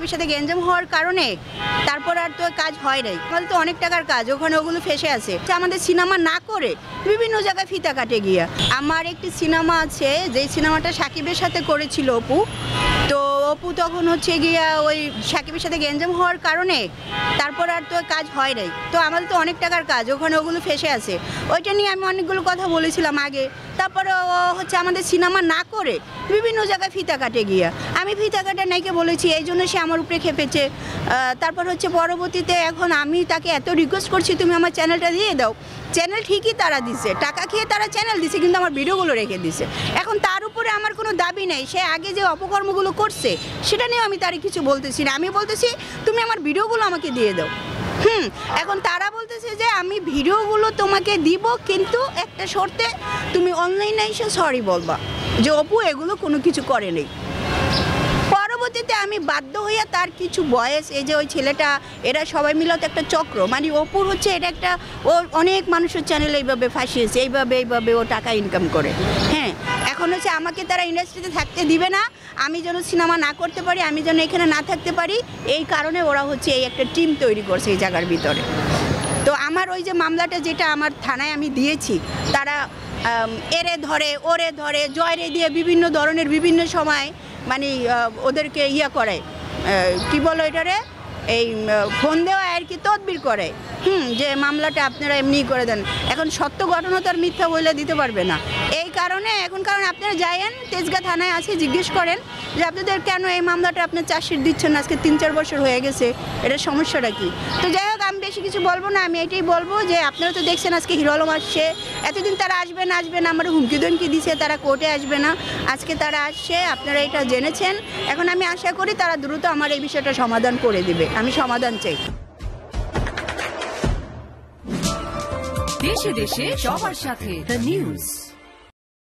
সাকিবের সাথে গেঞ্জাম হওয়ার কারণে তারপর আর তো কাজ হয় নাই। আমাদের তো অনেক টাকার কাজ, ওখানে ওগুলো ফেসে আছে। আমাদের সিনেমা না করে বিভিন্ন জায়গায় ফিতা কাটে গিয়া। আমার একটি সিনেমা আছে, যেই সিনেমাটা সাকিবের সাথে করেছিল অপু। তো অপু তখন হচ্ছে গিয়া ওই সাকিবের সাথে গেঞ্জাম হওয়ার কারণে তারপর আর তো কাজ হয় নাই। তো আমাদের তো অনেক টাকার কাজ, ওখানে ওগুলো ফেসে আছে। ওইটা নিয়ে আমি অনেকগুলো কথা বলেছিলাম আগে। তারপরে হচ্ছে আমাদের সিনেমা না করে বিভিন্ন জায়গায় ফিতা কাটে গিয়া। আমি ফিতা কাটা নাইকে বলেছি, এই জন্য সে আমার উপরে খেপেছে। তারপর হচ্ছে পরবর্তীতে এখন আমি তাকে এত রিকোয়েস্ট করছি তুমি আমার চ্যানেলটা দিয়ে দাও। চ্যানেল ঠিকই তারা দিছে, টাকা খেয়ে তারা চ্যানেল দিছে, কিন্তু আমার ভিডিওগুলো রেখে দিছে। এখন তার উপরে আমার কোনো দাবি নেই। সে আগে যে অপকর্মগুলো করছে সেটা নিয়েও আমি তার কিছু বলতেছি না। আমি বলতেছি তুমি আমার ভিডিওগুলো আমাকে দিয়ে দাও। এখন তারা বলতেছে যে আমি ভিডিওগুলো তোমাকে দিব, কিন্তু একটা শর্তে তুমি অনলাইনে এসে সরি বলবা যে অপু এগুলো কোনো কিছু করে নেই। পরবর্তীতে আমি বাধ্য হইয়া তার কিছু বয়েস, এই যে ওই ছেলেটা, এরা সবাই মিলে তো একটা চক্র, মানে অপুর হচ্ছে এটা একটা, ও অনেক মানুষের চ্যানেল এইভাবে ফাঁসিয়েছে, এইভাবে ও টাকা ইনকাম করে। এখন হচ্ছে আমাকে তারা ইন্ডাস্ট্রিতে থাকতে দিবে না, আমি যেন সিনেমা না করতে পারি, আমি যেন এখানে না থাকতে পারি, এই কারণে ওরা হচ্ছে এই একটা টিম তৈরি করছে এই জায়গার ভিতরে। তো আমার ওই যে মামলাটা যেটা আমার থানায় আমি দিয়েছি, তারা এরে ধরে ওরে ধরে জয়রে দিয়ে বিভিন্ন ধরনের বিভিন্ন সময় মানে ওদেরকে করে, কি বলো এটারে, এই ফোন দেওয়া আর কি তদবির করে, যে মামলাটা আপনারা এমনি করে দেন। এখন সত্য ঘটনা তো আর মিথ্যা বলে দিতে পারবে না। এই কারণে কারণ আপনারা যায়েন তেজগাঁ থানায় আছে, জিজ্ঞেস করেন যে আপনাদের কেন এই মামলাটা আপনার চার্জশিট দিচ্ছেন না, আজকে 3-4 বছর হয়ে গেছে, এটার সমস্যাটা কি। তো যাই হোক, আমি বেশি কিছু বলবো না। আমি এটাই বলবো যে আপনারা তো দেখছেন আজকে হিরো আলম আসছে, এতদিন তারা আসবে না আমার হুমকি দমকি দিছে তারা কোর্টে আসবে না, আজকে তারা আসছে, আপনারা এটা জেনেছেন। এখন আমি আশা করি তারা দ্রুত আমার এই বিষয়টা সমাধান করে দিবে, আমি সমাধান চাই। দেশে দেশে সবার সাথে দ্য নিউজ।